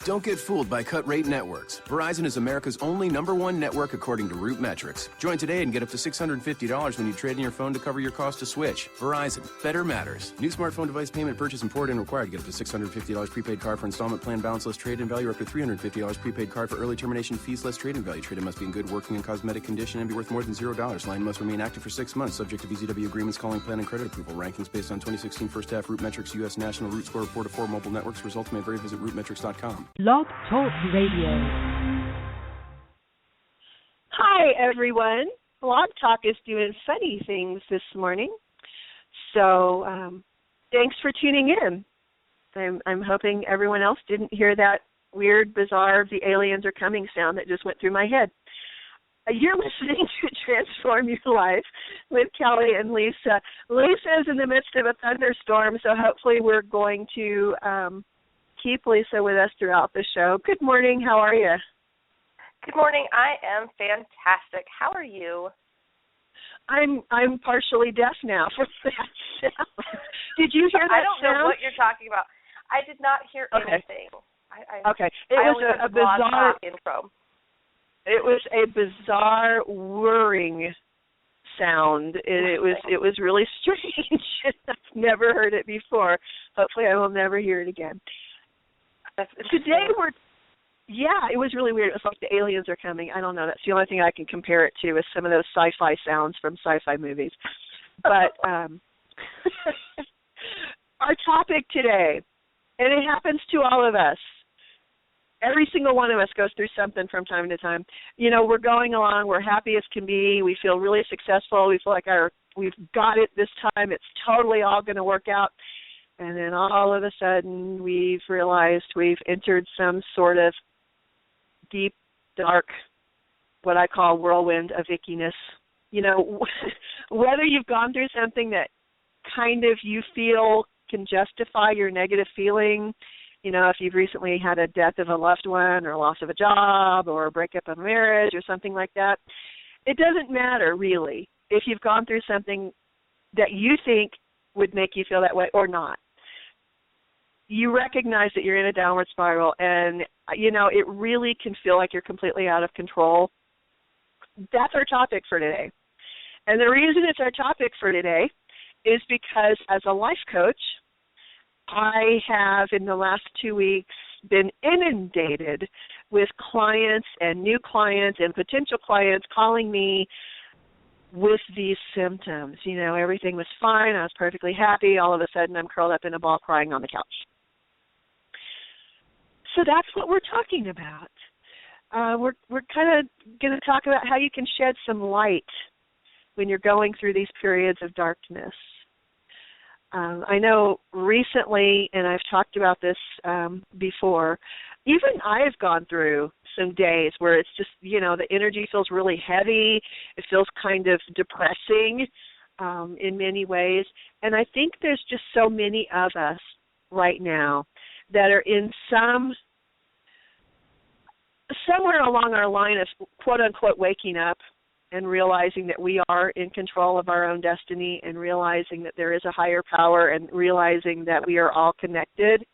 Don't get fooled by cut rate networks. Verizon is America's only #1 network according to Root Metrics. Join today and get up to $650 when you trade in your phone to cover your cost to switch. Verizon. Better matters. New smartphone device payment purchase and port in required. Get up to $650 prepaid card for installment plan balance less trade-in value, or up to $350 prepaid card for early termination fees less trade-in value. Trade-in must be in good working and cosmetic condition and be worth more than $0. Line must remain active for 6 months, subject to VZW agreements, calling plan, and credit approval. Rankings based on 2016 first half Root Metrics U.S. National Root Score of 4 to 4 mobile networks. Results may vary. Visit rootmetrics.com. Blog Talk Radio. Hi, everyone. Blog Talk is doing funny things this morning. So thanks for tuning in. I'm hoping everyone else didn't hear that weird, bizarre, the aliens are coming sound that just went through my head. You're listening to Transform Your Life with Kellie and Lisa. Lisa is in the midst of a thunderstorm, so hopefully we're going to keep Lisa with us throughout the show. Good morning. How are you? Good morning. I am fantastic. How are you? I'm partially deaf now for that sound. Did you hear that I don't sound? know what you're talking about. I did not hear anything. Okay. It was a bizarre intro. It was a bizarre whirring sound. It was really strange. I've never heard it before. Hopefully I will never hear it again. Today it was really weird. It was like the aliens are coming. I don't know. That's the only thing I can compare it to is some of those sci-fi sounds from sci-fi movies. But our topic today, and it happens to all of us. Every single one of us goes through something from time to time. You know, we're going along. We're happy as can be. We feel really successful. We feel like we've got it this time. It's totally all going to work out. And then all of a sudden, we've realized we've entered some sort of deep, dark, what I call whirlwind of ickiness. You know, whether you've gone through something that kind of you feel can justify your negative feeling, you know, if you've recently had a death of a loved one or loss of a job or a breakup of a marriage or something like that, it doesn't matter really if you've gone through something that you think would make you feel that way or not. You recognize that you're in a downward spiral and, you know, it really can feel like you're completely out of control. That's our topic for today. And the reason it's our topic for today is because as a life coach, I have in the last 2 weeks been inundated with clients and new clients and potential clients calling me with these symptoms. You know, everything was fine. I was perfectly happy. All of a sudden, I'm curled up in a ball crying on the couch. So that's what we're talking about. We're kind of going to talk about how you can shed some light when you're going through these periods of darkness. I know recently, and I've talked about this before, even I've gone through some days where it's just, you know, the energy feels really heavy. It feels kind of depressing in many ways. And I think there's just so many of us right now that are in somewhere along our line of quote-unquote waking up and realizing that we are in control of our own destiny and realizing that there is a higher power and realizing that we are all connected.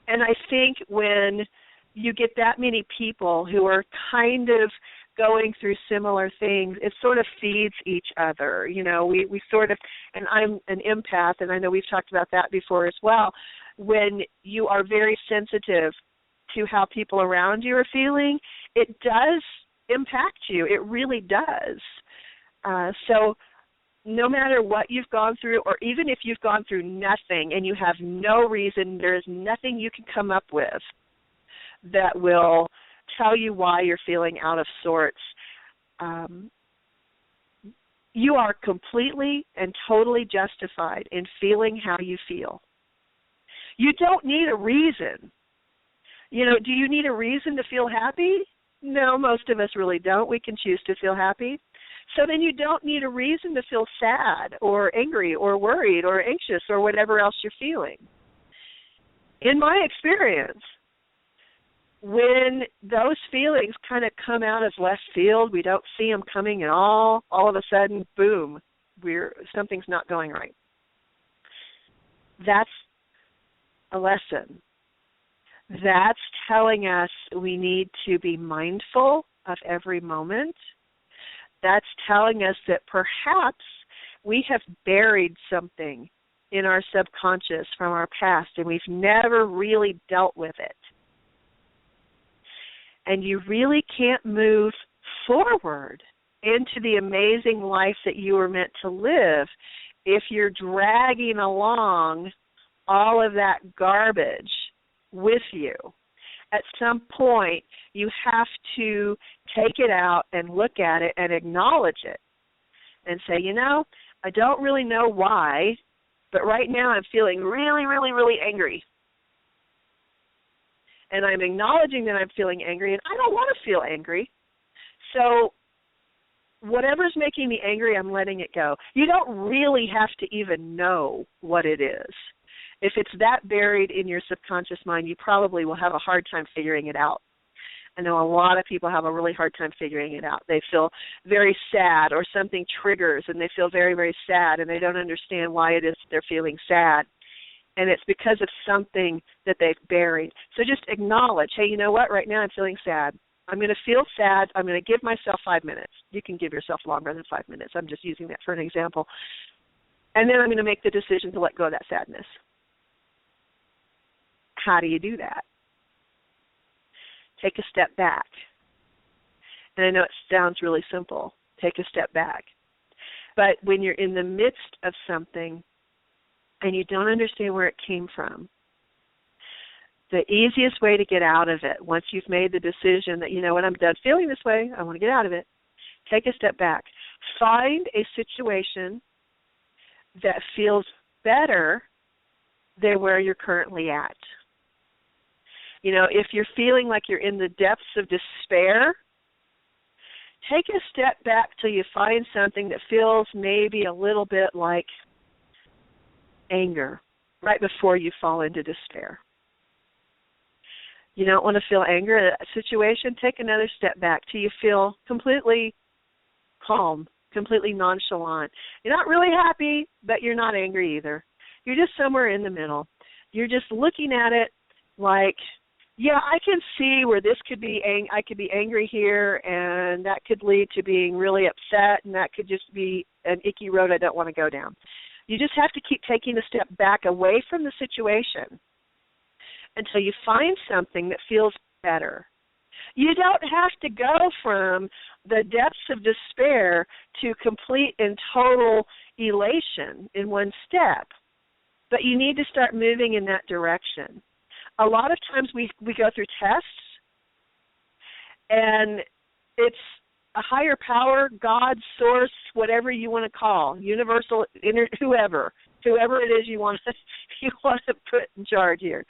And I think when you get that many people who are kind of going through similar things, it sort of feeds each other. You know, we sort of, and I'm an empath, and I know we've talked about that before as well, when you are very sensitive to how people around you are feeling, it does impact you. It really does. So no matter what you've gone through, or even if you've gone through nothing and you have no reason, there is nothing you can come up with that will tell you why you're feeling out of sorts. You are completely and totally justified in feeling how you feel. You don't need a reason. You know, do you need a reason to feel happy? No, most of us really don't. We can choose to feel happy. So then you don't need a reason to feel sad or angry or worried or anxious or whatever else you're feeling. In my experience, when those feelings kind of come out of left field, we don't see them coming at all of a sudden, boom, something's not going right. That's a lesson. That's telling us we need to be mindful of every moment. That's telling us that perhaps we have buried something in our subconscious from our past and we've never really dealt with it. And you really can't move forward into the amazing life that you were meant to live if you're dragging along all of that garbage with you. At some point, you have to take it out and look at it and acknowledge it and say, I don't really know why, but right now I'm feeling really, really, really angry. And I'm acknowledging that I'm feeling angry, and I don't want to feel angry. So whatever's making me angry, I'm letting it go. You don't really have to even know what it is. If it's that buried in your subconscious mind, you probably will have a hard time figuring it out. I know a lot of people have a really hard time figuring it out. They feel very sad or something triggers and they feel very, very sad and they don't understand why it is they're feeling sad. And it's because of something that they've buried. So just acknowledge, hey, you know what? Right now I'm feeling sad. I'm going to feel sad. I'm going to give myself 5 minutes. You can give yourself longer than 5 minutes. I'm just using that for an example. And then I'm going to make the decision to let go of that sadness. How do you do that? Take a step back. And I know it sounds really simple. Take a step back. But when you're in the midst of something and you don't understand where it came from, the easiest way to get out of it, once you've made the decision that, you know what, I'm done feeling this way, I want to get out of it, take a step back. Find a situation that feels better than where you're currently at. If you're feeling like you're in the depths of despair, take a step back till you find something that feels maybe a little bit like anger right before you fall into despair. You don't want to feel anger in a situation, take another step back till you feel completely calm, completely nonchalant. You're not really happy, but you're not angry either. You're just somewhere in the middle. You're just looking at it like, yeah, I can see where this could be, I could be angry here, and that could lead to being really upset, and that could just be an icky road I don't want to go down. You just have to keep taking a step back away from the situation until you find something that feels better. You don't have to go from the depths of despair to complete and total elation in one step, but you need to start moving in that direction. A lot of times we go through tests, and it's a higher power, God, source, whatever you want to call, universal, whoever it is you want to put in charge here.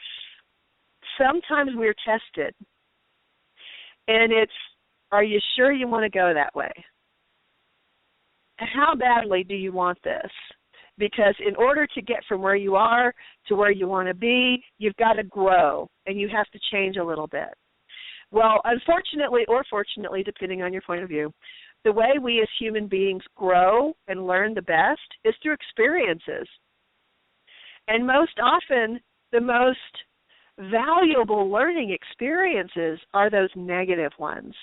Sometimes we're tested, and it's, are you sure you want to go that way? How badly do you want this? Because in order to get from where you are to where you want to be, you've got to grow, and you have to change a little bit. Well, unfortunately or fortunately, depending on your point of view, the way we as human beings grow and learn the best is through experiences. And most often, the most valuable learning experiences are those negative ones.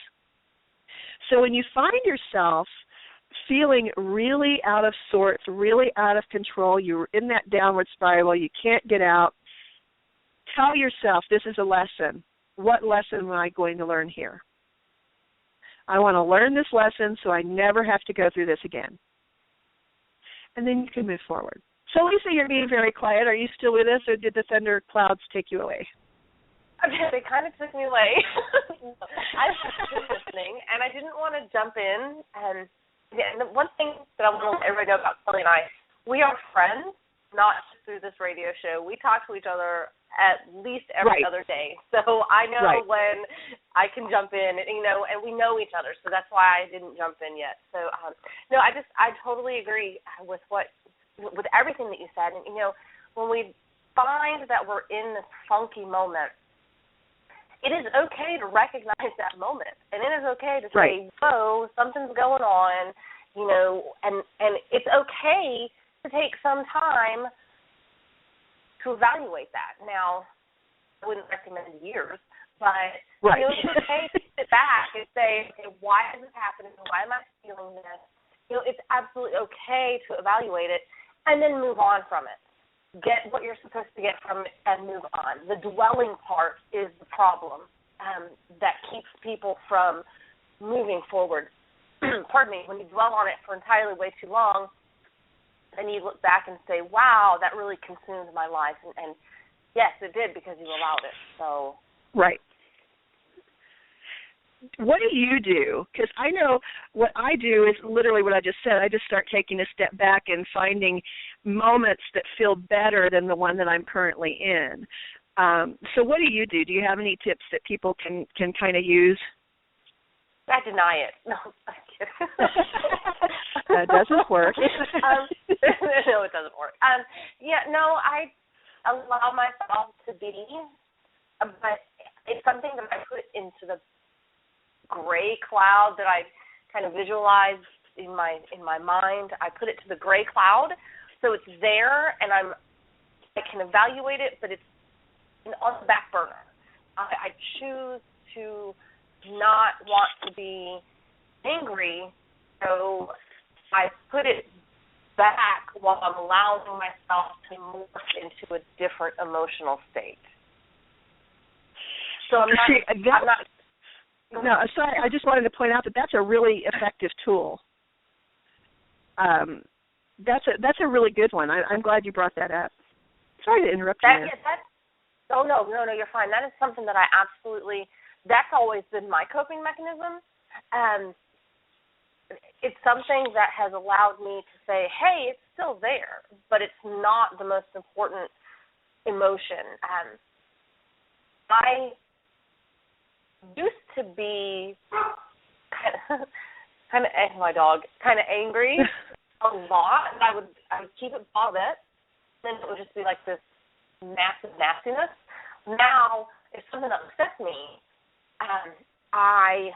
So when you find yourself feeling really out of sorts, really out of control, you're in that downward spiral, you can't get out, tell yourself, this is a lesson. What lesson am I going to learn here? I want to learn this lesson so I never have to go through this again. And then you can move forward. So, Lisa, you're being very quiet. Are you still with us, or did the thunder clouds take you away? They kind of took me away. I was just listening, and I didn't want to jump in and the one thing that I want to let everybody know about Kellie and I, we are friends, not just through this radio show. We talk to each other at least every other day. So I know when I can jump in, and we know each other. So that's why I didn't jump in yet. So no, I totally agree with everything that you said. And when we find that we're in this funky moment, it is okay to recognize that moment, and it is okay to say, whoa, something's going on, and it's okay to take some time to evaluate that. Now, I wouldn't recommend years, but right. it's okay to sit back and say, okay, why is this happening? Why am I feeling this? It's absolutely okay to evaluate it and then move on from it. Get what you're supposed to get from it and move on. The dwelling part is the problem that keeps people from moving forward. Pardon me, when you dwell on it for entirely way too long, then you look back and say, wow, that really consumed my life. And yes, it did because you allowed it. So right. What do you do? Because I know what I do is literally what I just said. I just start taking a step back and finding moments that feel better than the one that I'm currently in. So what do you do? Do you have any tips that people can kind of use? I deny it. No, I'm kidding. That doesn't work. No, it doesn't work. I allow myself to be, but it's something that I put into the gray cloud that I kind of visualize in my mind. I put it to the gray cloud, so it's there, and I can evaluate it, but it's on the back burner. I choose to not want to be angry, so I put it back while I'm allowing myself to morph into a different emotional state. So I'm not. No, sorry, I just wanted to point out that that's a really effective tool. That's a really good one. I'm glad you brought that up. Sorry to interrupt you. No, you're fine. That is something that I absolutely, that's always been my coping mechanism. It's something that has allowed me to say, hey, it's still there, but it's not the most important emotion. I used to be kind of my dog, kind of angry a lot, and I would keep it bottled up, then it would just be like this massive nastiness. Now, if something upsets me, I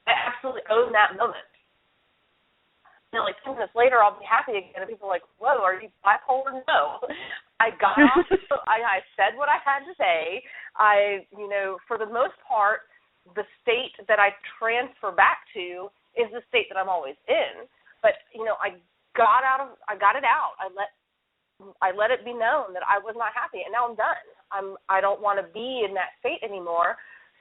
absolutely own that moment. Like 10 minutes later, I'll be happy again, and people are like, whoa, are you bipolar? No. I got off, I said what I had to say. For the most part, the state that I transfer back to is the state that I'm always in. But, I got it out. I let it be known that I was not happy, and now I'm done. I don't want to be in that state anymore.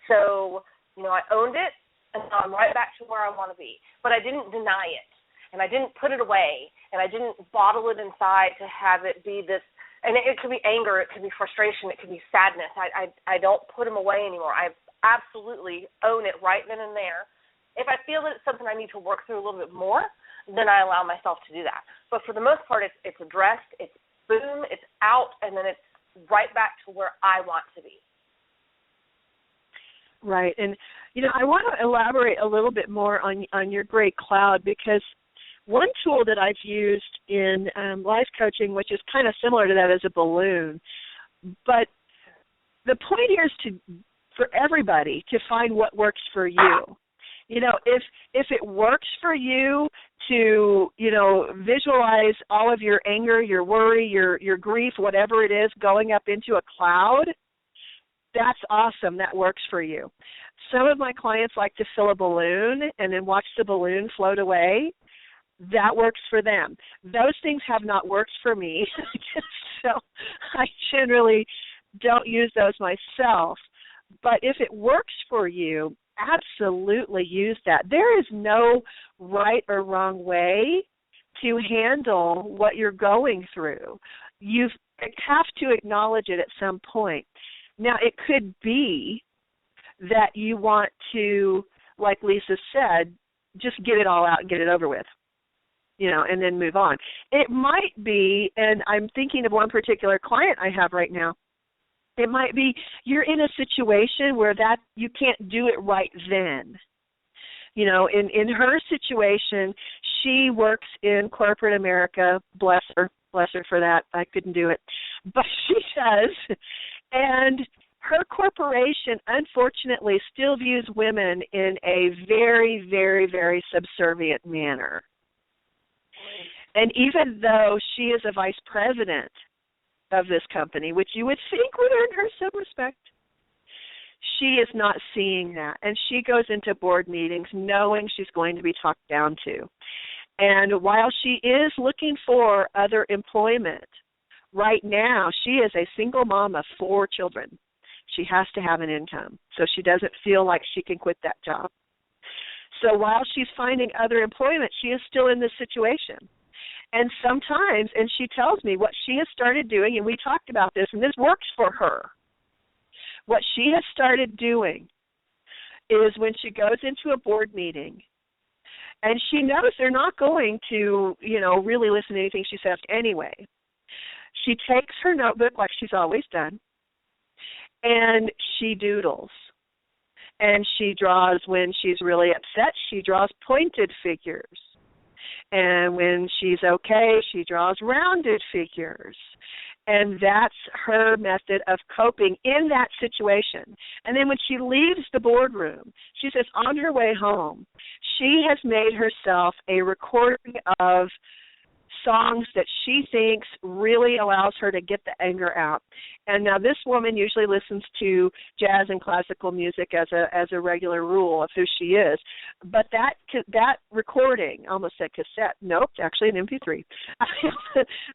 So, I owned it, and now I'm right back to where I want to be. But I didn't deny it, and I didn't put it away, and I didn't bottle it inside to have it be this. And it could be anger, it could be frustration, it could be sadness. I don't put them away anymore. I absolutely own it right then and there. If I feel that it's something I need to work through a little bit more, then I allow myself to do that. But for the most part, it's addressed, it's boom, it's out, and then it's right back to where I want to be. Right. And, I want to elaborate a little bit more on your gray cloud, because one tool that I've used in life coaching, which is kind of similar to that, is a balloon. But the point here is for everybody to find what works for you. If it works for you to, visualize all of your anger, your worry, your grief, whatever it is, going up into a cloud, that's awesome. That works for you. Some of my clients like to fill a balloon and then watch the balloon float away. That works for them. Those things have not worked for me, so I generally don't use those myself. But if it works for you, absolutely use that. There is no right or wrong way to handle what you're going through. You have to acknowledge it at some point. Now, it could be that you want to, like Lisa said, just get it all out and get it over with. And then move on. It might be, and I'm thinking of one particular client I have right now, it might be you're in a situation where that you can't do it right then. In her situation, she works in corporate America, bless her for that, I couldn't do it, but she does, and her corporation, unfortunately, still views women in a very, very, very subservient manner. And even though she is a vice president, of this company, which you would think would earn her some respect. She is not seeing that, and she goes into board meetings knowing she's going to be talked down to. And while she is looking for other employment, right now she is a single mom of 4 children. She has to have an income, so she doesn't feel like she can quit that job. So while she's finding other employment, she is still in this situation. And sometimes, and she tells me what she has started doing, and we talked about this, and this works for her. What she has started doing is when she goes into a board meeting, and she knows they're not going to, really listen to anything she says anyway, she takes her notebook like she's always done, and she doodles. And she draws, when she's really upset, she draws pointed figures. And when she's okay, she draws rounded figures. And that's her method of coping in that situation. And then when she leaves the boardroom, she says on her way home, she has made herself a recording of songs that she thinks really allows her to get the anger out. And now this woman usually listens to jazz and classical music as a regular rule of who she is. But that recording, almost said cassette, nope, actually an MP3.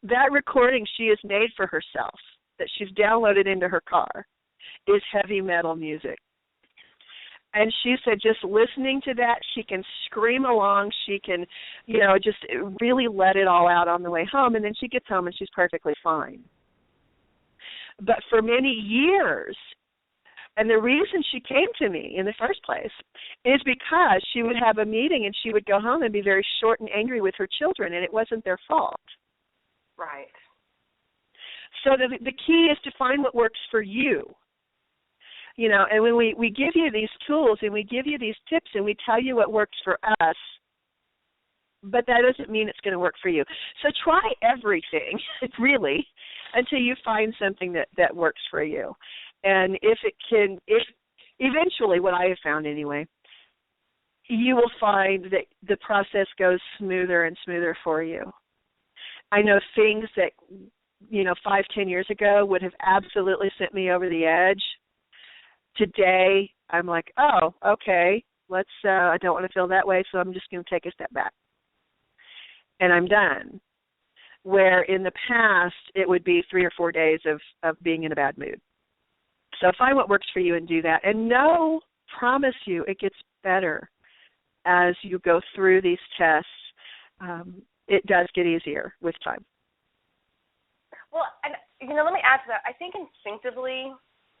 That recording she has made for herself, that she's downloaded into her car, is heavy metal music. And she said just listening to that, she can scream along. She can, just really let it all out on the way home. And then she gets home and she's perfectly fine. But for many years, and the reason she came to me in the first place is because she would have a meeting and she would go home and be very short and angry with her children, and it wasn't their fault. Right. So the key is to find what works for you. And when we give you these tools and we give you these tips and we tell you what works for us, but that doesn't mean it's going to work for you. So try everything, really, until you find something that works for you. And if eventually, what I have found anyway, you will find that the process goes smoother and smoother for you. I know things that, 5-10 years ago would have absolutely sent me over the edge. Today, I'm like, oh, okay, I don't want to feel that way, so I'm just going to take a step back. And I'm done. Where in the past, it would be 3 or 4 days of being in a bad mood. So find what works for you and do that. And promise you, it gets better as you go through these tests. It does get easier with time. Well, and, let me add to that. I think instinctively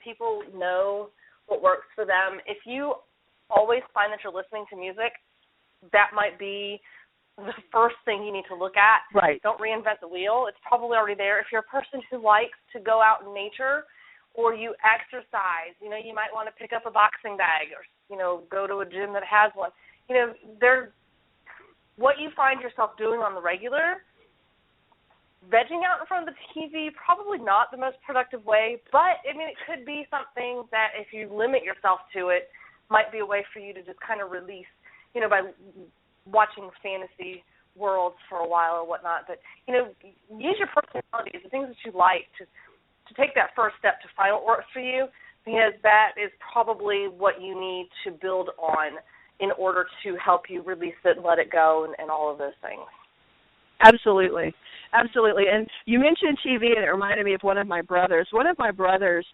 people know what works for them. If you always find that you're listening to music, that might be the first thing you need to look at. Right. Don't reinvent the wheel. It's probably already there. If you're a person who likes to go out in nature or you exercise, you might want to pick up a boxing bag or, go to a gym that has one. What you find yourself doing on the regular, vegging out in front of the TV, probably not the most productive way, but, it could be something that if you limit yourself to it, might be a way for you to just kind of release, by watching fantasy worlds for a while or whatnot. But, use your personalities, the things that you like, to take that first step to find what works for you, because that is probably what you need to build on in order to help you release it and let it go and all of those things. Absolutely. And you mentioned TV, and it reminded me of one of my brothers. One of my brothers,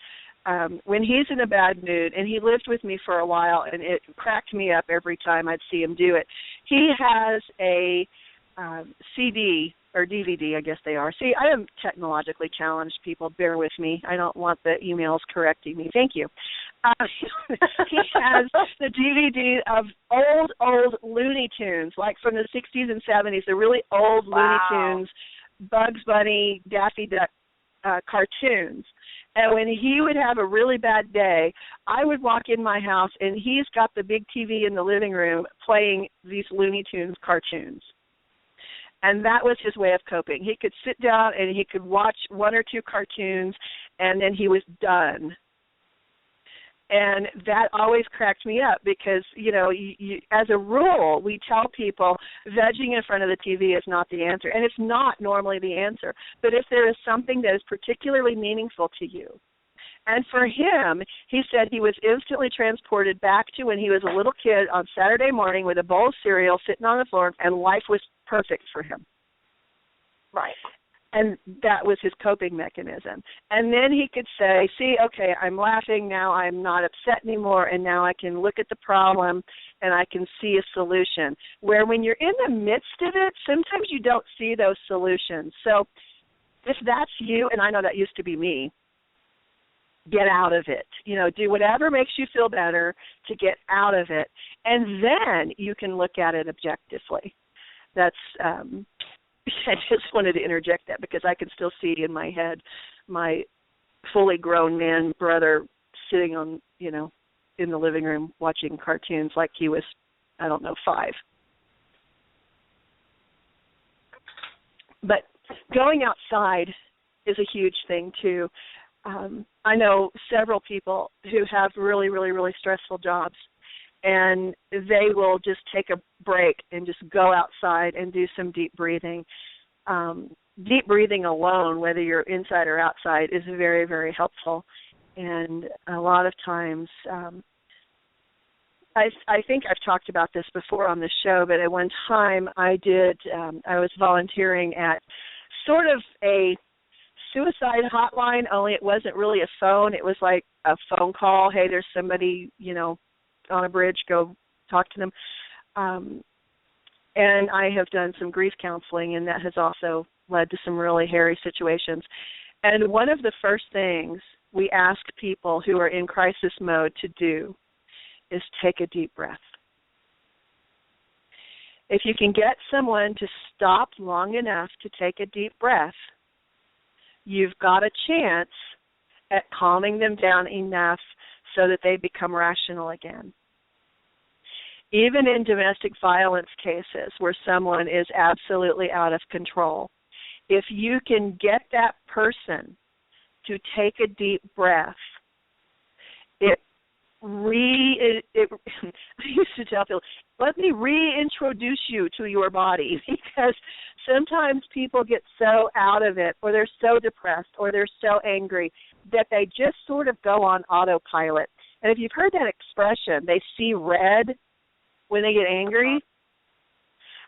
when he's in a bad mood, and he lived with me for a while, and it cracked me up every time I'd see him do it, he has a CD or DVD, I guess they are. See, I am technologically challenged, people. Bear with me. I don't want the emails correcting me. Thank you. He has the DVD of old Looney Tunes, like from the 60s and 70s, the really old Looney Tunes, Bugs Bunny, Daffy Duck cartoons. And when he would have a really bad day, I would walk in my house, and he's got the big TV in the living room playing these Looney Tunes cartoons. And that was his way of coping. He could sit down and he could watch 1 or 2 cartoons, and then he was done. And that always cracked me up because, as a rule, we tell people vegging in front of the TV is not the answer. And it's not normally the answer. But if there is something that is particularly meaningful to you, and for him, he said he was instantly transported back to when he was a little kid on Saturday morning with a bowl of cereal sitting on the floor, and life was perfect for him. Right. And that was his coping mechanism. And then he could say, see, okay, I'm laughing, now I'm not upset anymore, and now I can look at the problem and I can see a solution. Where when you're in the midst of it, sometimes you don't see those solutions. So if that's you, and I know that used to be me, get out of it. Do whatever makes you feel better to get out of it. And then you can look at it objectively. That's I just wanted to interject that because I can still see in my head my fully grown man brother sitting on, in the living room watching cartoons like he was, 5. But going outside is a huge thing, too. I know several people who have really, really, really stressful jobs, and they will just take a break and just go outside and do some deep breathing. Deep breathing alone, whether you're inside or outside, is very, very helpful. And a lot of times, I think I've talked about this before on the show, but at one time I was volunteering at sort of a suicide hotline, only it wasn't really a phone. It was like a phone call. Hey, there's somebody, on a bridge, go talk to them. And I have done some grief counseling, and that has also led to some really hairy situations. And one of the first things we ask people who are in crisis mode to do is take a deep breath. If you can get someone to stop long enough to take a deep breath, you've got a chance at calming them down enough so that they become rational again. Even in domestic violence cases where someone is absolutely out of control, if you can get that person to take a deep breath, I used to tell people, let me reintroduce you to your body, because sometimes people get so out of it, or they're so depressed, or they're so angry that they just sort of go on autopilot. And if you've heard that expression, they see red when they get angry,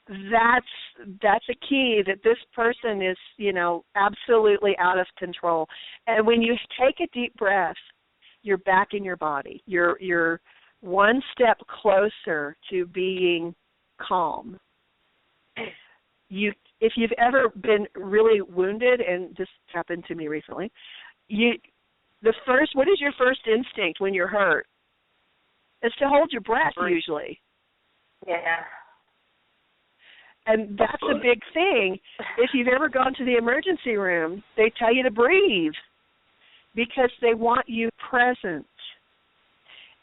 that's a key that this person is, absolutely out of control. And when you take a deep breath, you're back in your body. You're one step closer to being calm. If you've ever been really wounded, and this happened to me recently, what is your first instinct when you're hurt? It's to hold your breath usually. Yeah. And that's a big thing. If you've ever gone to the emergency room, they tell you to breathe because they want you present.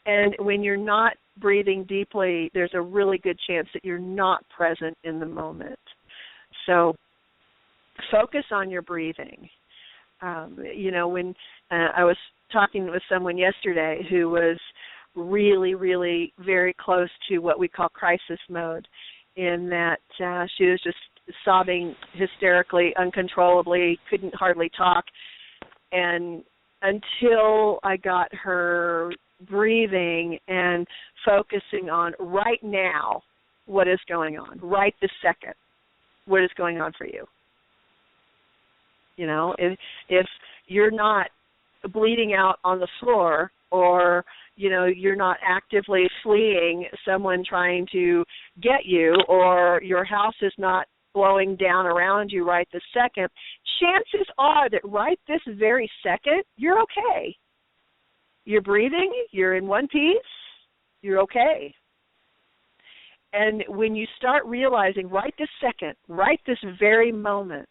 And when you're not breathing deeply, there's a really good chance that you're not present in the moment. So focus on your breathing. When I was talking with someone yesterday who was really, really very close to what we call crisis mode, in that she was just sobbing hysterically, uncontrollably, couldn't hardly talk. And until I got her breathing and focusing on right now what is going on, right this second, what is going on for you. If you're not bleeding out on the floor, or you're not actively fleeing someone trying to get you, or your house is not blowing down around you right this second, chances are that right this very second, you're okay. You're breathing, you're in one piece, you're okay. And when you start realizing right this second, right this very moment,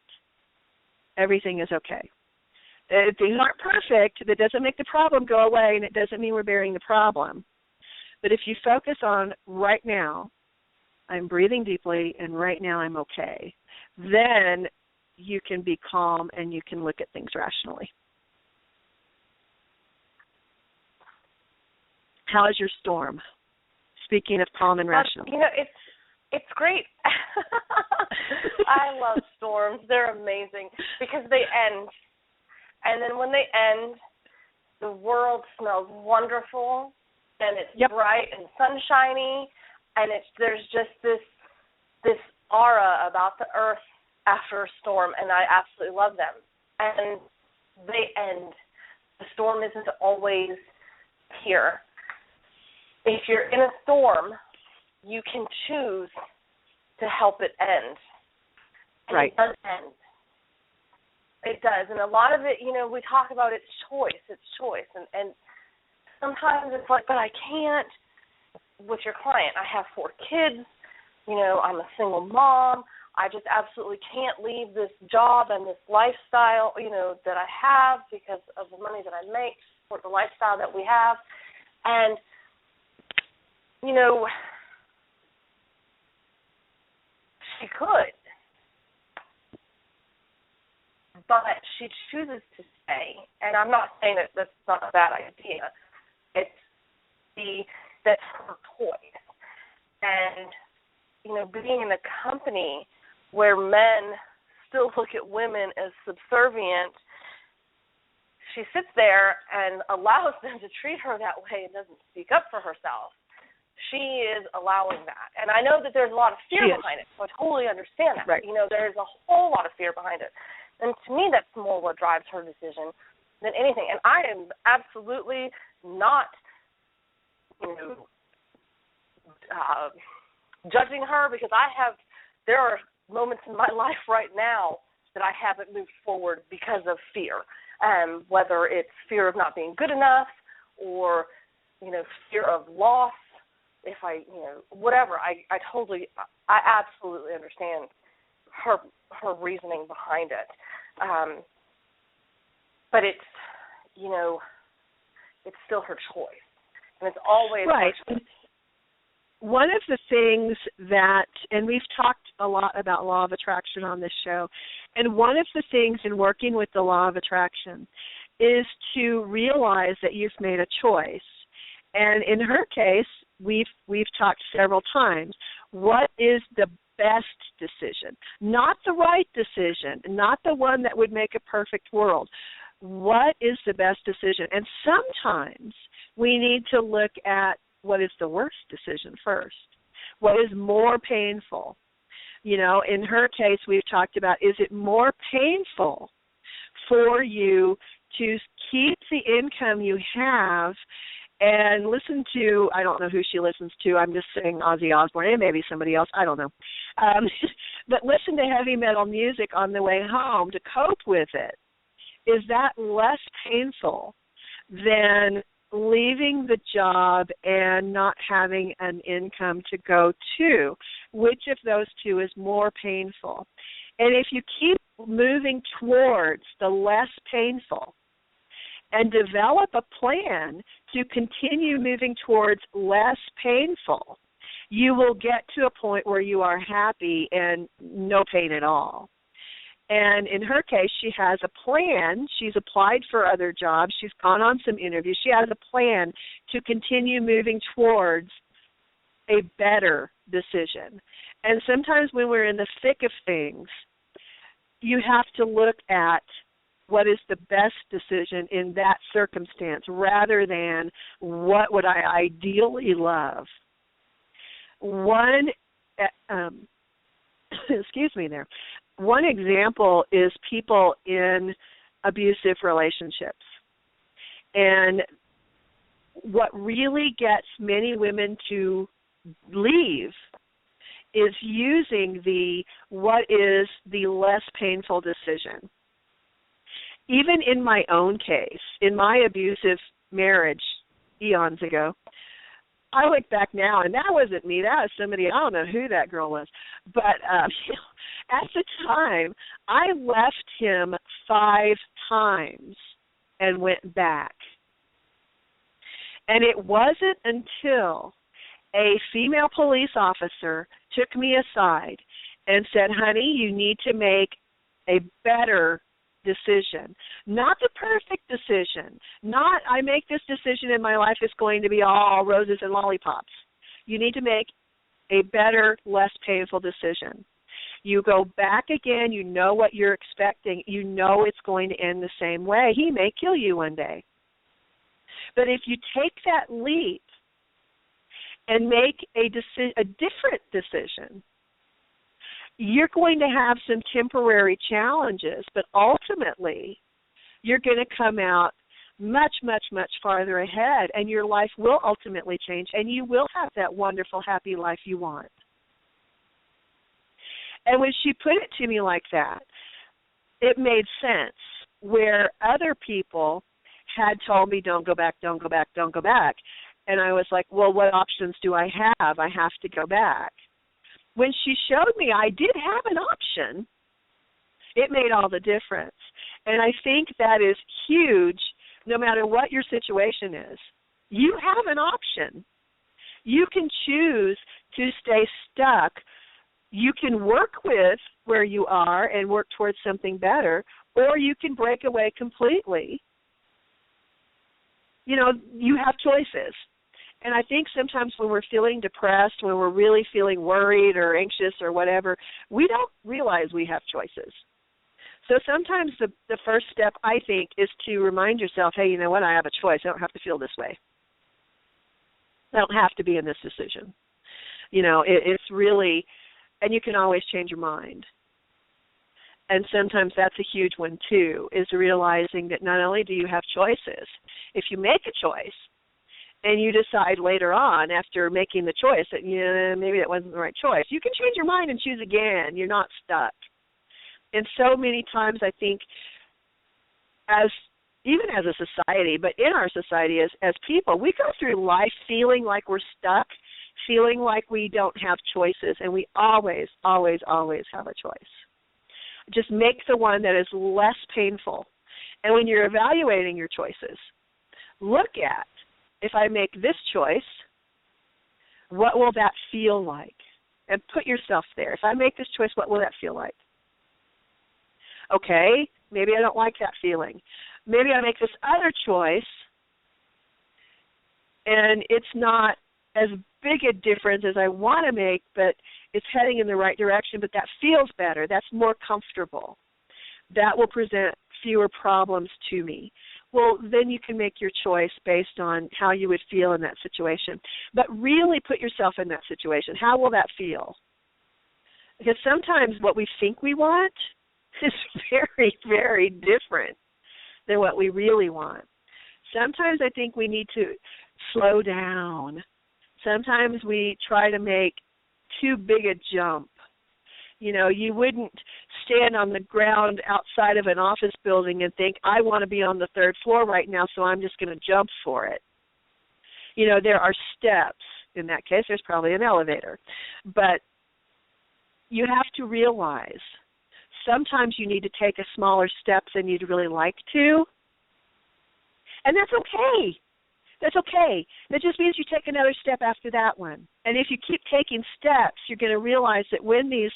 everything is okay. Things aren't perfect. That doesn't make the problem go away, and it doesn't mean we're bearing the problem. But if you focus on right now, I'm breathing deeply, and right now I'm okay, then you can be calm and you can look at things rationally. How's your storm? Speaking of calm and rational. It's great. I love storms. They're amazing because they end. And then when they end, the world smells wonderful, and it's bright and sunshiny, and there's just this aura about the earth after a storm, and I absolutely love them. And they end. The storm isn't always here. If you're in a storm, you can choose to help it end. And right. It does end. It does. And a lot of it, we talk about it's choice. And sometimes it's like, but I can't with your client. I have 4 kids. I'm a single mom. I just absolutely can't leave this job and this lifestyle, that I have because of the money that I make for the lifestyle that we have. And, she could. But she chooses to stay. And I'm not saying that that's not a bad idea. That's her choice. And, being in a company where men still look at women as subservient, she sits there and allows them to treat her that way and doesn't speak up for herself. She is allowing that. And I know that there's a lot of fear behind it, so I totally understand that. Right. There's a whole lot of fear behind it. And to me, that's more what drives her decision than anything. And I am absolutely not, judging her because there are moments in my life right now that I haven't moved forward because of fear, whether it's fear of not being good enough or, fear of loss. If whatever, I absolutely understand her reasoning behind it. But it's, it's still her choice. And it's always right. her choice. One of the things that, and we've talked a lot about law of attraction on this show, and one of the things in working with the law of attraction is to realize that you've made a choice. And in her case, we've talked several times, what is the best decision? Not the right decision, not the one that would make a perfect world. What is the best decision? And sometimes we need to look at what is the worst decision first. What is more painful? In her case, we've talked about, is it more painful for you to keep the income you have and listen to, I don't know who she listens to, I'm just saying Ozzy Osbourne, and maybe somebody else, I don't know. But listen to heavy metal music on the way home to cope with it. Is that less painful than leaving the job and not having an income to go to? Which of those two is more painful? And if you keep moving towards the less painful and develop a plan to continue moving towards less painful, you will get to a point where you are happy and no pain at all. And in her case, she has a plan. She's applied for other jobs. She's gone on some interviews. She has a plan to continue moving towards a better decision. And sometimes when we're in the thick of things, you have to look at what is the best decision in that circumstance rather than what would I ideally love. One example is people in abusive relationships. And what really gets many women to leave is using what is the less painful decision. Even in my own case, in my abusive marriage eons ago, I look back now, and that wasn't me. That was somebody, I don't know who that girl was. But at the time, I left him 5 times and went back. And it wasn't until a female police officer took me aside and said, honey, you need to make a better decision, not the perfect decision, not I make this decision and my life is going to be all roses and lollipops. You need to make a better, less painful decision. You go back again, you know what you're expecting, you know it's going to end the same way. He may kill you one day. But if you take that leap and make a different decision, you're going to have some temporary challenges, but ultimately you're going to come out much, much, much farther ahead, and your life will ultimately change, and you will have that wonderful, happy life you want. And when she put it to me like that, it made sense, where other people had told me, don't go back, don't go back, don't go back. And I was like, well, what options do I have? I have to go back. When she showed me I did have an option, it made all the difference. And I think that is huge, no matter what your situation is. You have an option. You can choose to stay stuck. You can work with where you are and work towards something better, or you can break away completely. You know, you have choices. And I think sometimes when we're feeling depressed, when we're really feeling worried or anxious or whatever, we don't realize we have choices. So sometimes the first step, I think, is to remind yourself, hey, you know what, I have a choice. I don't have to feel this way. I don't have to be in this decision. You know, it's really, and you can always change your mind. And sometimes that's a huge one, too, is realizing that not only do you have choices, if you make a choice, and you decide later on after making the choice that, yeah, maybe that wasn't the right choice, you can change your mind and choose again. You're not stuck. And so many times I think even as a society, but in our society as people, we go through life feeling like we're stuck, feeling like we don't have choices, and we always, always, always have a choice. Just make the one that is less painful. And when you're evaluating your choices, look at, if I make this choice, what will that feel like? And put yourself there. If I make this choice, what will that feel like? Okay, maybe I don't like that feeling. Maybe I make this other choice, and it's not as big a difference as I want to make, but it's heading in the right direction, but that feels better. That's more comfortable. That will present fewer problems to me. Well, then you can make your choice based on how you would feel in that situation. But really put yourself in that situation. How will that feel? Because sometimes what we think we want is very, very different than what we really want. Sometimes I think we need to slow down. Sometimes we try to make too big a jump. You know, you wouldn't stand on the ground outside of an office building and think, I want to be on the third floor right now, so I'm just going to jump for it. You know, there are steps. In that case, there's probably an elevator. But you have to realize sometimes you need to take a smaller step than you'd really like to, and that's okay. That's okay. That just means you take another step after that one. And if you keep taking steps, you're going to realize that when these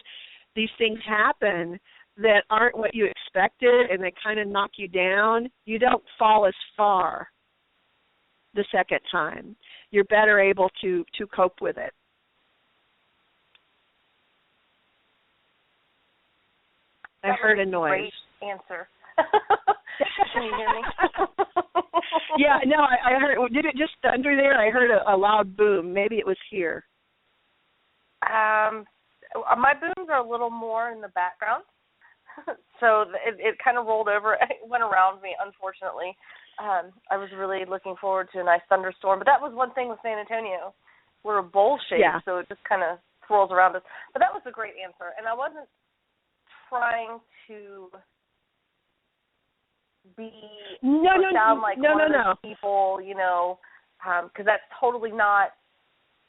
things happen that aren't what you expected and they kind of knock you down, you don't fall as far the second time. You're better able to cope with it. I heard a noise. Great answer. Can you hear me? Yeah, no, I heard. Did it just thunder there? I heard a loud boom. Maybe it was here. My booms are a little more in the background, so it kind of rolled over. It went around me, unfortunately. I was really looking forward to a nice thunderstorm, but that was one thing with San Antonio. We're a bowl shape, yeah. So it just kind of swirls around us. But that was a great answer, and I wasn't trying to sound like one of those people, you know, because that's totally not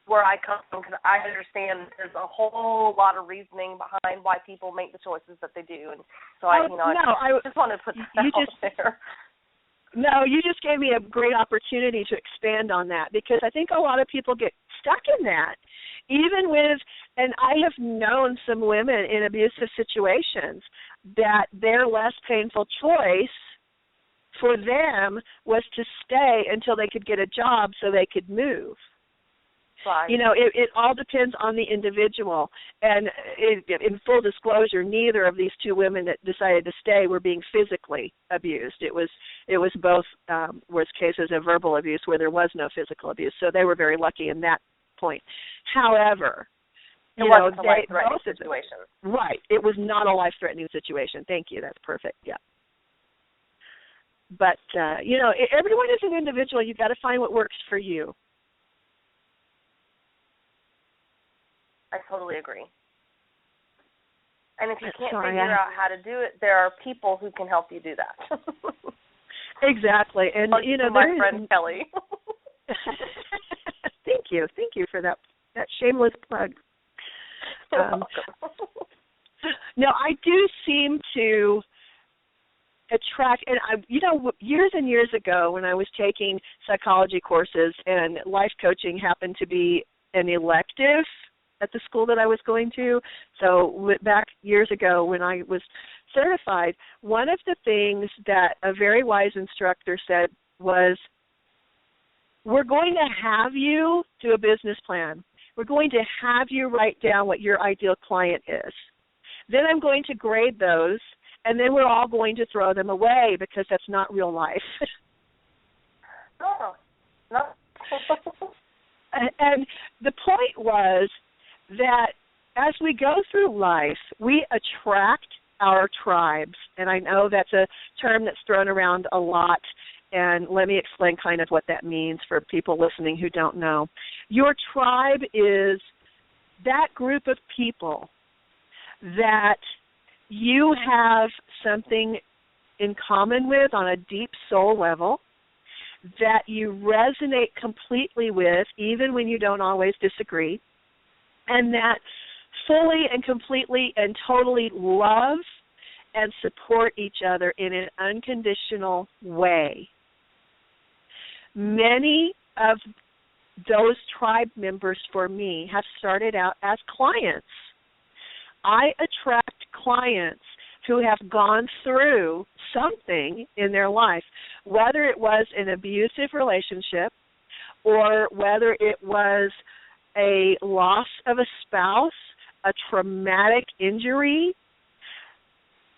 where I come from, because I understand there's a whole lot of reasoning behind why people make the choices that they do, and so I just wanted to put that out there. No, you just gave me a great opportunity to expand on that, because I think a lot of people get stuck in that. Even with, and I have known some women in abusive situations that their less painful choice for them was to stay until they could get a job so they could move. Right. You know, it all depends on the individual. And in full disclosure, neither of these two women that decided to stay were being physically abused. It was both worst cases of verbal abuse where there was no physical abuse. So they were very lucky in that point. However, it wasn't a life-threatening situation. Right. It was not a life-threatening situation. Thank you. That's perfect. Yeah. But, you know, everyone is an individual. You've got to find what works for you. I totally agree. And if you can't figure out how to do it, there are people who can help you do that. Exactly. And, you know, my friend Kellie. Thank you for that shameless plug. You're welcome. No, I do seem to attract, and you know, years and years ago when I was taking psychology courses and life coaching happened to be an elective at the school that I was going to. So back years ago when I was certified, one of the things that a very wise instructor said was, we're going to have you do a business plan. We're going to have you write down what your ideal client is. Then I'm going to grade those, and then we're all going to throw them away because that's not real life. Oh, no. And the point was that as we go through life, we attract our tribes. And I know that's a term that's thrown around a lot, and let me explain kind of what that means for people listening who don't know. Your tribe is that group of people that you have something in common with on a deep soul level, that you resonate completely with even when you don't always disagree, and that fully and completely and totally love and support each other in an unconditional way. Many of those tribe members for me have started out as clients. I attract clients who have gone through something in their life, whether it was an abusive relationship or whether it was a loss of a spouse, a traumatic injury,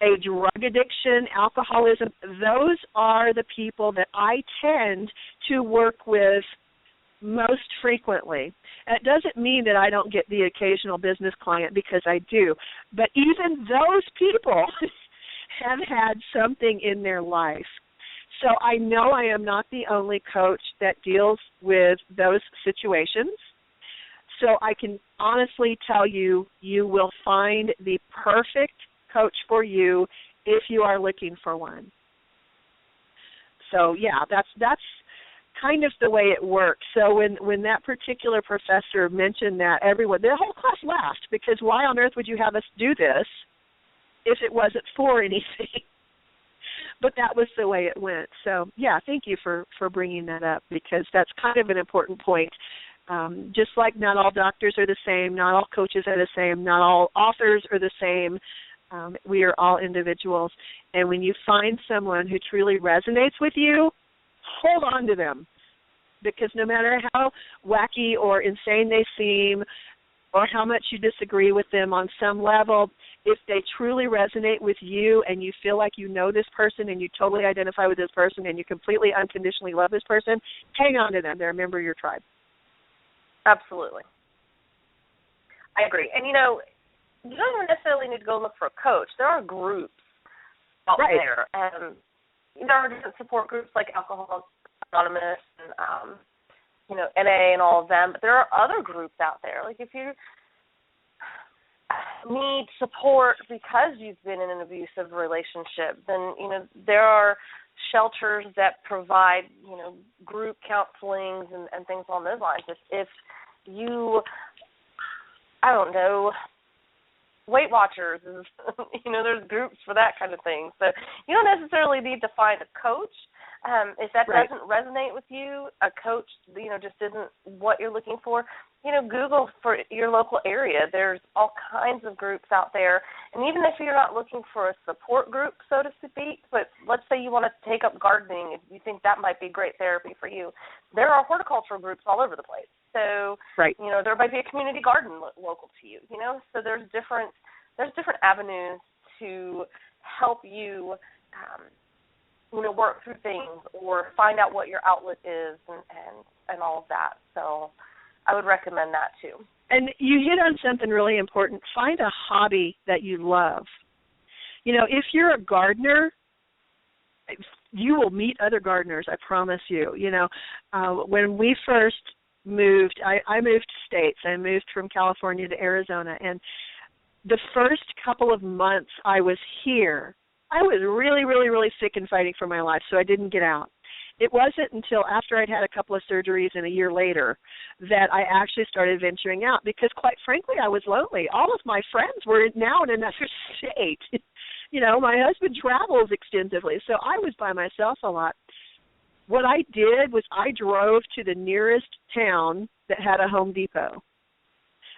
a drug addiction, alcoholism. Those are the people that I tend to work with most frequently. And it doesn't mean that I don't get the occasional business client, because I do. But even those people have had something in their life. So I know I am not the only coach that deals with those situations. So I can honestly tell you, you will find the perfect coach for you if you are looking for one. So yeah, that's kind of the way it works. So when that particular professor mentioned that, the whole class laughed, because why on earth would you have us do this if it wasn't for anything? But that was the way it went. So yeah, thank you for bringing that up, because that's kind of an important point. Just like not all doctors are the same, not all coaches are the same, not all authors are the same. We are all individuals. And when you find someone who truly resonates with you, hold on to them. Because no matter how wacky or insane they seem, or how much you disagree with them on some level, if they truly resonate with you and you feel like you know this person and you totally identify with this person and you completely unconditionally love this person, hang on to them. They're a member of your tribe. Absolutely. I agree. And, you know, you don't necessarily need to go look for a coach. There are groups out there. And there are different support groups like Alcoholics Anonymous and, you know, NA and all of them. But there are other groups out there. Like if you need support because you've been in an abusive relationship, then, you know, there are shelters that provide, you know, group counselings and things along those lines. If you, I don't know, Weight Watchers, you know, there's groups for that kind of thing. So you don't necessarily need to find a coach, If that Right. doesn't resonate with you, a coach, just isn't what you're looking for, Google for your local area. There's all kinds of groups out there. And even if you're not looking for a support group, so to speak, but let's say you want to take up gardening, if you think that might be great therapy for you, there are horticultural groups all over the place. So, right. There might be a community garden local to you, So there's different avenues to help you, work through things or find out what your outlet is and all of that. So I would recommend that too. And you hit on something really important. Find a hobby that you love. If you're a gardener, you will meet other gardeners, I promise you. When we first moved, I moved states. I moved from California to Arizona, and the first couple of months I was here, I was really, really, really sick and fighting for my life, so I didn't get out. It wasn't until after I'd had a couple of surgeries and a year later that I actually started venturing out because, quite frankly, I was lonely. All of my friends were now in another state. My husband travels extensively, so I was by myself a lot. What I did was I drove to the nearest town that had a Home Depot,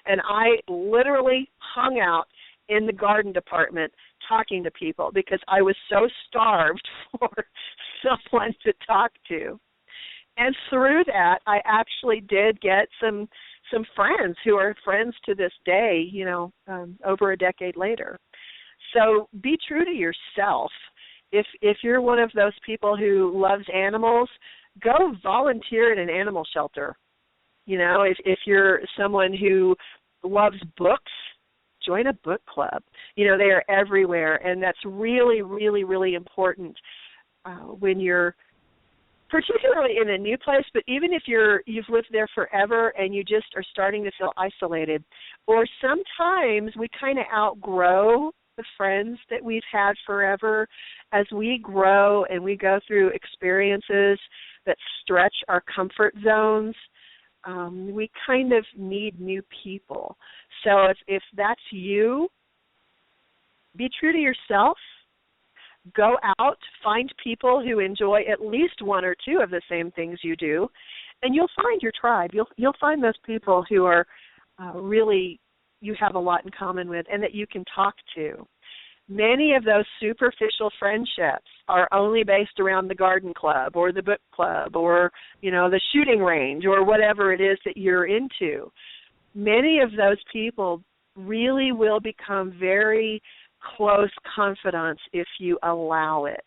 and I literally hung out in the garden department talking to people because I was so starved for someone to talk to. And through that, I actually did get some friends who are friends to this day, over a decade later. So be true to yourself. If you're one of those people who loves animals, go volunteer at an animal shelter. If you're someone who loves books, join a book club. They are everywhere, and that's really, really, really important when you're particularly in a new place, but even if you've lived there forever and you just are starting to feel isolated. Or sometimes we kind of outgrow the friends that we've had forever. As we grow and we go through experiences that stretch our comfort zones, we kind of need new people. So if that's you, be true to yourself. Go out, find people who enjoy at least one or two of the same things you do, and you'll find your tribe. You'll find those people who are really you have a lot in common with and that you can talk to. Many of those superficial friendships are only based around the garden club or the book club or, the shooting range or whatever it is that you're into. Many of those people really will become very close confidants if you allow it.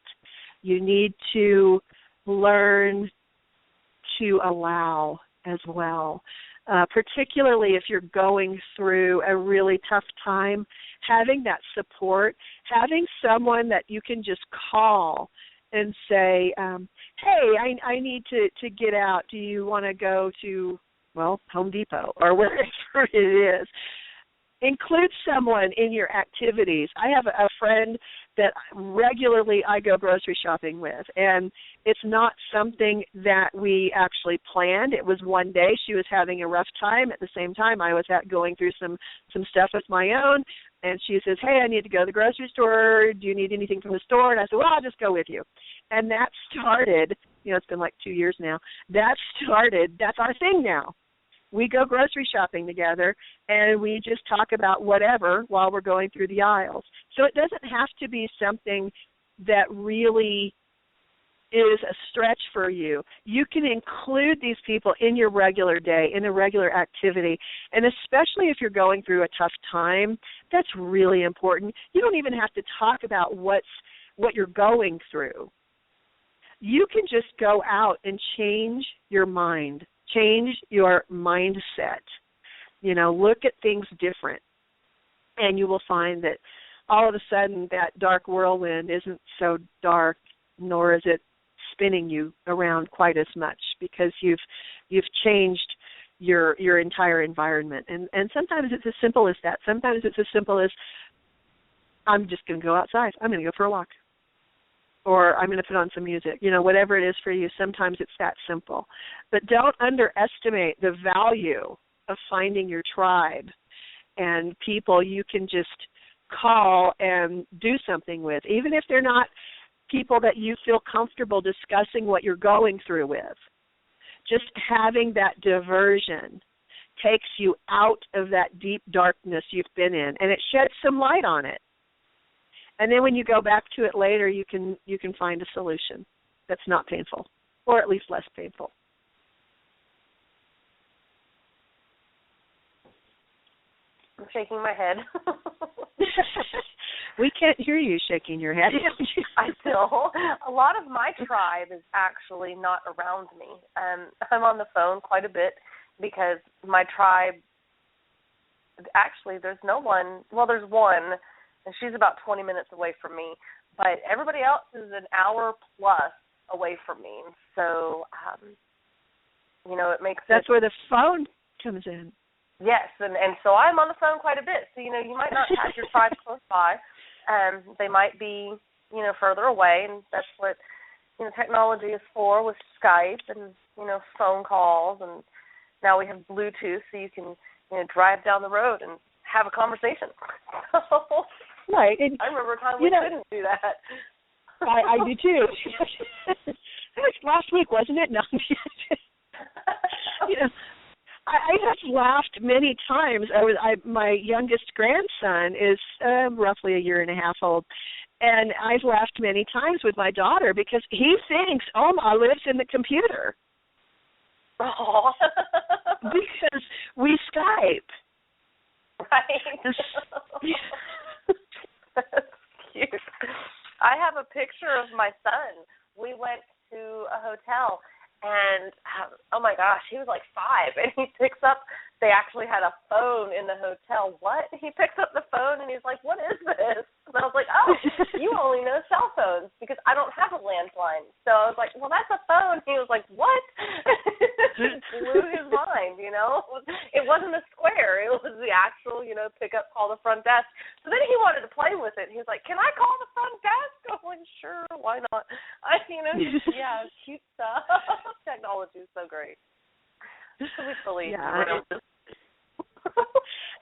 You need to learn to allow as well. Particularly if you're going through a really tough time, having that support, having someone that you can just call and say, hey, I need to get out. Do you want to go to, Home Depot or wherever it is? Include someone in your activities. I have a friend that regularly I go grocery shopping with, and it's not something that we actually planned. It was one day she was having a rough time. At the same time, I was going through some stuff with my own, and she says, hey, I need to go to the grocery store. Do you need anything from the store? And I said, I'll just go with you. And that started, it's been like 2 years now. That's our thing now. We go grocery shopping together, and we just talk about whatever while we're going through the aisles. So it doesn't have to be something that really is a stretch for you. You can include these people in your regular day, in a regular activity, and especially if you're going through a tough time, that's really important. You don't even have to talk about what you're going through. You can just go out and change your mind. Change your mindset. Look at things different. And you will find that all of a sudden that dark whirlwind isn't so dark, nor is it spinning you around quite as much because you've changed your entire environment. And sometimes it's as simple as that. Sometimes it's as simple as I'm just going to go outside. I'm going to go for a walk. Or I'm going to put on some music, whatever it is for you. Sometimes it's that simple. But don't underestimate the value of finding your tribe and people you can just call and do something with, even if they're not people that you feel comfortable discussing what you're going through with. Just having that diversion takes you out of that deep darkness you've been in, and it sheds some light on it. And then when you go back to it later, you can find a solution that's not painful, or at least less painful. I'm shaking my head. We can't hear you shaking your head. I know. A lot of my tribe is actually not around me. I'm on the phone quite a bit because my tribe, actually, there's no one. Well, there's one, and she's about 20 minutes away from me. But everybody else is an hour plus away from me. So, it makes That's where the phone comes in. Yes, and so I'm on the phone quite a bit. So, you might not have your tribe close by. They might be, further away, and that's what, technology is for with Skype and, phone calls. And now we have Bluetooth, so you can, drive down the road and have a conversation. Right. And, I remember a time we couldn't do that. I do, too. It was last week, wasn't it? No. I have laughed many times. My youngest grandson is roughly a year and a half old, and I've laughed many times with my daughter because he thinks Oma lives in the computer. Oh. Because we Skype. Right. That's cute. I have a picture of my son. We went to a hotel. And, oh, my gosh, he was like 5, and he picks up, they actually had a phone in the hotel. What? He picks up the phone, and he's like, what is this? And I was like, oh, you only know cell phones because I don't have a landline. So I was like, well, that's a phone. He was like, what? It blew his mind, It wasn't a square. It was the actual, pick up, call the front desk. So then he wanted to play with it. He was like, can I call the front desk? I was like, sure, why not? Yeah, cute stuff. Technology is so great. Yeah.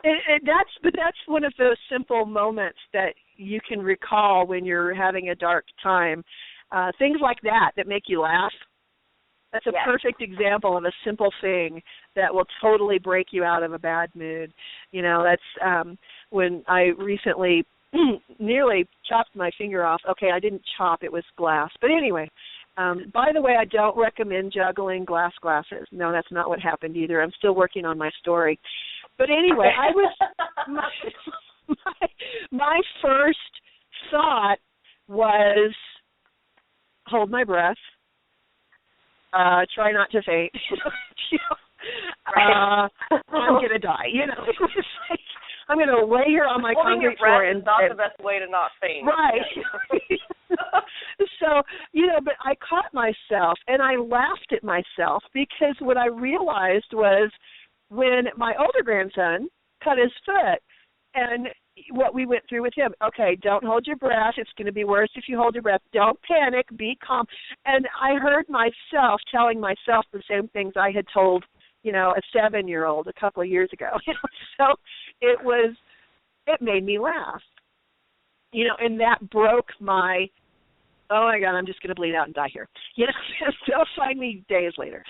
That's one of those simple moments that you can recall when you're having a dark time. Things like that make you laugh. That's a perfect example of a simple thing that will totally break you out of a bad mood. That's when I recently nearly chopped my finger off. Okay, I didn't chop, it was glass. But anyway, by the way, I don't recommend juggling glasses. No, that's not what happened either. I'm still working on my story. But anyway, my first thought was hold my breath, try not to faint. I'm going to die. It was like, I'm going to lay here on my concrete floor. And not the best way to not faint. Right. So, but I caught myself and I laughed at myself because what I realized was when my older grandson cut his foot and what we went through with him, okay, don't hold your breath. It's going to be worse if you hold your breath. Don't panic. Be calm. And I heard myself telling myself the same things I had told, a 7-year-old a couple of years ago. So it made me laugh. And that broke my, oh my God, I'm just going to bleed out and die here. They'll find me days later.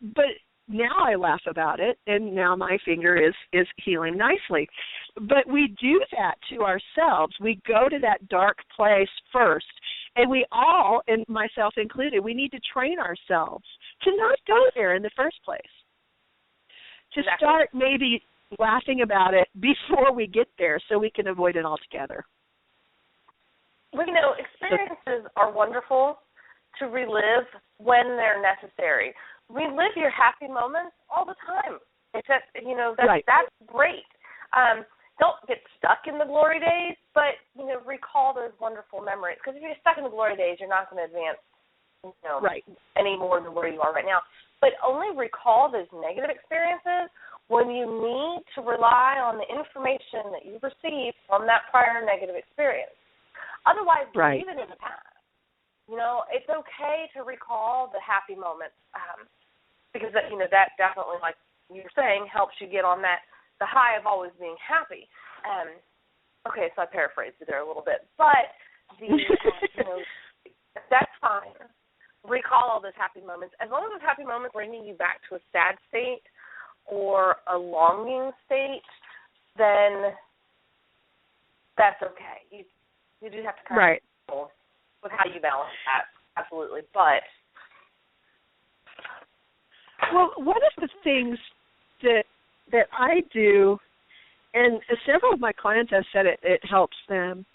But now I laugh about it, and now my finger is healing nicely. But we do that to ourselves. We go to that dark place first, and we all, and myself included, we need to train ourselves to not go there in the first place. To start maybe laughing about it before we get there so we can avoid it altogether. Well, experiences are wonderful to relive when they're necessary. Relive your happy moments all the time. That's great. Don't get stuck in the glory days, but, recall those wonderful memories. Because if you're stuck in the glory days, you're not going to advance, any more than where you are right now. But only recall those negative experiences when you need to rely on the information that you received from that prior negative experience. Otherwise, leave it in the past. It's okay to recall the happy moments because that definitely, like you were saying, helps you get on the high of always being happy. Okay, so I paraphrased it there a little bit, but That's fine. Recall all those happy moments. As long as those happy moments bringing you back to a sad state or a longing state, then that's okay. You do have to kind of control with how you balance that, absolutely. But well, one of the things that I do, and several of my clients have said it helps them,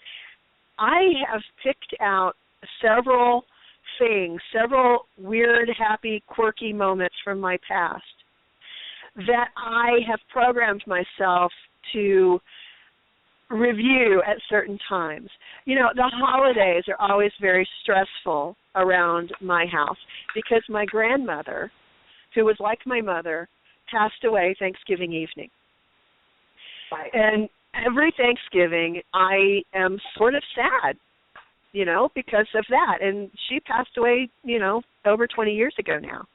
I have picked out several things, several weird, happy, quirky moments from my past that I have programmed myself to review at certain times. You know, the holidays are always very stressful around my house because my grandmother, who was like my mother, passed away Thanksgiving evening. Right. And every Thanksgiving I am sort of sad, you know, because of that. And she passed away, you know, over 20 years ago now.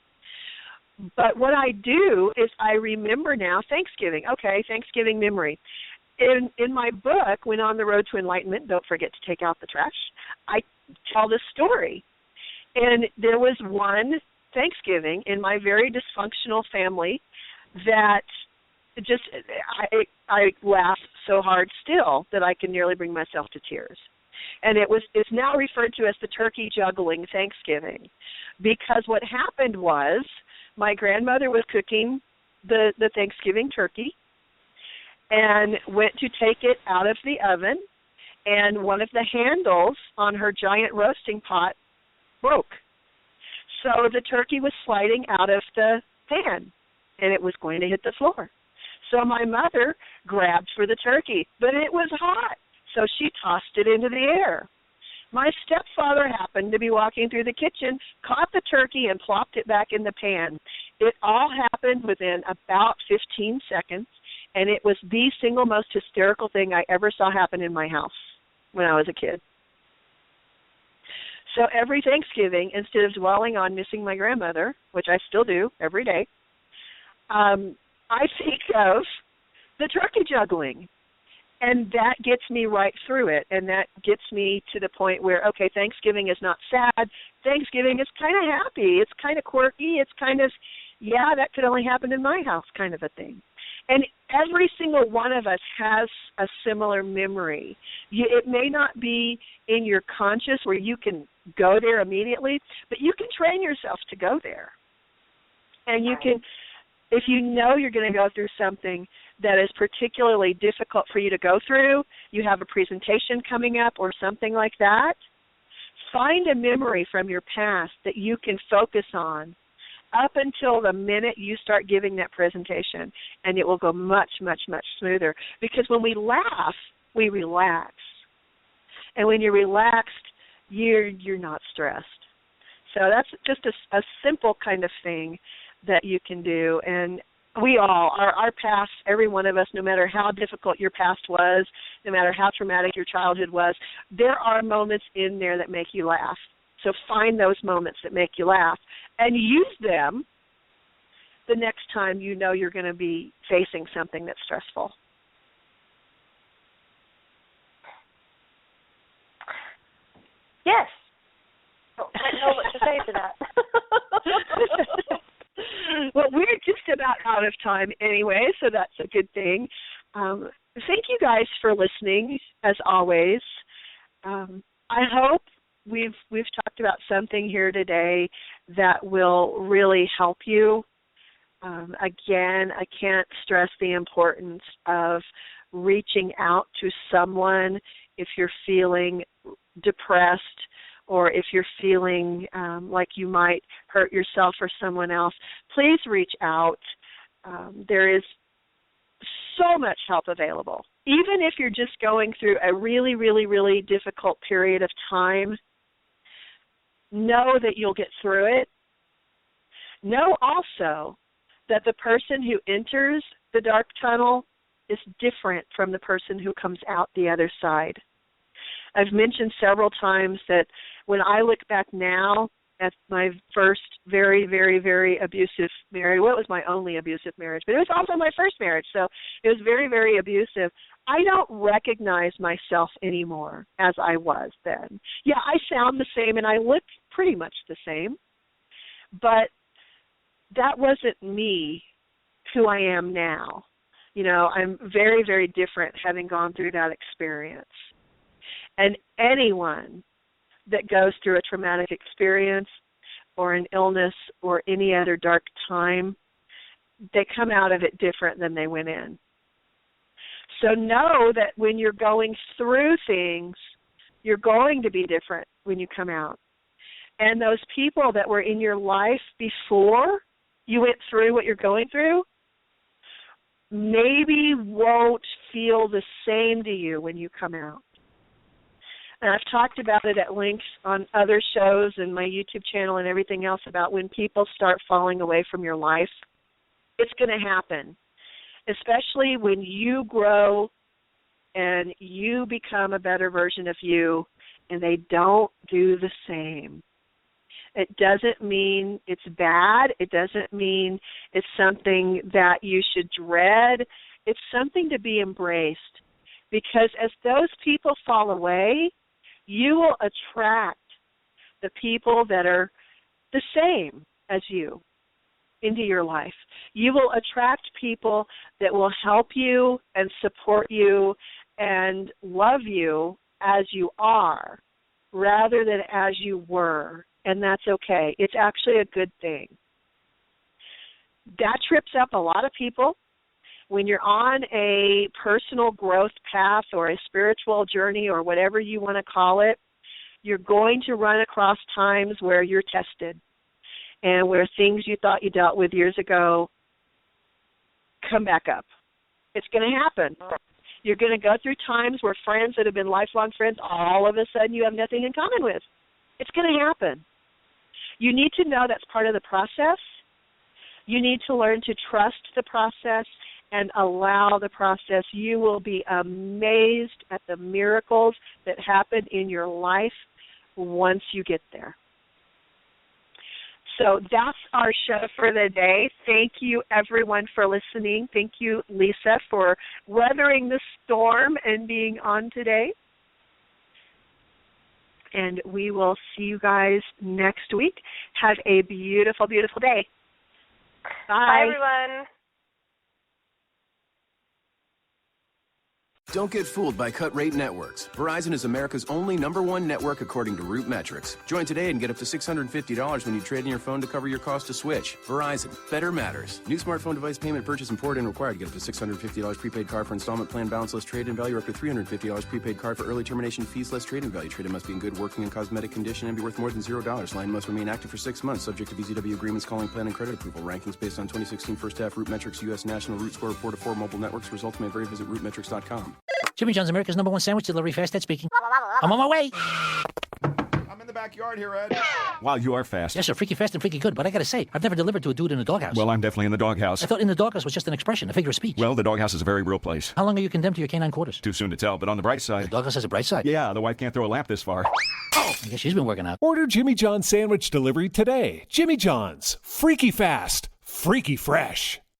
But what I do is I remember now Thanksgiving. Okay, Thanksgiving memory. In my book, When on the Road to Enlightenment, don't forget to take out the trash, I tell this story. And there was one Thanksgiving in my very dysfunctional family that just, I laugh so hard still that I can nearly bring myself to tears. And it's now referred to as the turkey juggling Thanksgiving, because what happened was my grandmother was cooking the Thanksgiving turkey and went to take it out of the oven, and one of the handles on her giant roasting pot broke. So the turkey was sliding out of the pan, and it was going to hit the floor. So my mother grabbed for the turkey, but it was hot, so she tossed it into the air. My stepfather happened to be walking through the kitchen, caught the turkey, and plopped it back in the pan. It all happened within about 15 seconds, and it was the single most hysterical thing I ever saw happen in my house when I was a kid. So every Thanksgiving, instead of dwelling on missing my grandmother, which I still do every day, I think of the turkey juggling. And that gets me right through it, and that gets me to the point where, okay, Thanksgiving is not sad. Thanksgiving is kind of happy. It's kind of quirky. It's kind of, yeah, that could only happen in my house kind of a thing. And every single one of us has a similar memory. It may not be in your conscious where you can go there immediately, but you can train yourself to go there. And you can, if you know you're going to go through something that is particularly difficult for you to go through, you have a presentation coming up or something like that, find a memory from your past that you can focus on up until the minute you start giving that presentation, and it will go much, much, much smoother. Because when we laugh, we relax. And when you're relaxed, you're not stressed. So that's just a simple kind of thing that you can do. And we all, our past, every one of us, no matter how difficult your past was, no matter how traumatic your childhood was, there are moments in there that make you laugh. So find those moments that make you laugh and use them the next time you know you're going to be facing something that's stressful. Yes. I don't know what to say to that. Well, we're just about out of time anyway, so that's a good thing. Thank you guys for listening, as always. I hope we've talked about something here today that will really help you. Again, I can't stress the importance of reaching out to someone if you're feeling depressed, or if you're feeling like you might hurt yourself or someone else. Please reach out. There is so much help available. Even if you're just going through a really, really, really difficult period of time, know that you'll get through it. Know also that the person who enters the dark tunnel is different from the person who comes out the other side. I've mentioned several times that when I look back now at my first very, very, very abusive marriage. Well, it was my only abusive marriage, but it was also my first marriage, so it was very, very abusive. I don't recognize myself anymore as I was then. Yeah, I sound the same and I look pretty much the same, but that wasn't me, who I am now. You know, I'm very, very different having gone through that experience. And anyone that goes through a traumatic experience or an illness or any other dark time, they come out of it different than they went in. So know that when you're going through things, you're going to be different when you come out. And those people that were in your life before you went through what you're going through maybe won't feel the same to you when you come out. And I've talked about it at length on other shows and my YouTube channel and everything else about when people start falling away from your life. It's going to happen, especially when you grow and you become a better version of you and they don't do the same. It doesn't mean it's bad. It doesn't mean it's something that you should dread. It's something to be embraced, because as those people fall away, you will attract the people that are the same as you into your life. You will attract people that will help you and support you and love you as you are rather than as you were. And that's okay. It's actually a good thing. That trips up a lot of people. When you're on a personal growth path or a spiritual journey or whatever you want to call it, you're going to run across times where you're tested and where things you thought you dealt with years ago come back up. It's going to happen. You're going to go through times where friends that have been lifelong friends, all of a sudden you have nothing in common with. It's going to happen. You need to know that's part of the process. You need to learn to trust the process and allow the process. You will be amazed at the miracles that happen in your life once you get there. So that's our show for the day. Thank you, everyone, for listening. Thank you, Lisa, for weathering the storm and being on today. And we will see you guys next week. Have a beautiful, beautiful day. Bye. Bye, everyone. Don't get fooled by cut rate networks. Verizon is America's only #1 network according to Root Metrics. Join today and get up to $650 when you trade in your phone to cover your cost to switch. Verizon. Better matters. New smartphone device payment purchase and port in required. Get up to $650 prepaid card for installment plan balance less trade-in value, or up to $350 prepaid card for early termination fees less trade-in value. Trade-in must be in good working and cosmetic condition and be worth more than $0. Line must remain active for 6 months, subject to VZW agreements, calling plan, and credit approval. Rankings based on 2016 first half Root Metrics U.S. National Root Score Report of 4 mobile networks. Results may vary. Visit rootmetrics.com. Jimmy John's, America's #1 sandwich delivery, fast Ed speaking. I'm on my way. I'm in the backyard here, Ed. Wow, you are fast. Yes, sir, freaky fast and freaky good. But I gotta say, I've never delivered to a dude in a doghouse. Well, I'm definitely in the doghouse. I thought in the doghouse was just an expression, a figure of speech. Well, the doghouse is a very real place. How long are you condemned to your canine quarters? Too soon to tell, but on the bright The side... doghouse has a bright side. Yeah, the wife can't throw a lamp this far. I guess she's been working out. Order Jimmy John's sandwich delivery today. Jimmy John's. Freaky fast. Freaky fresh.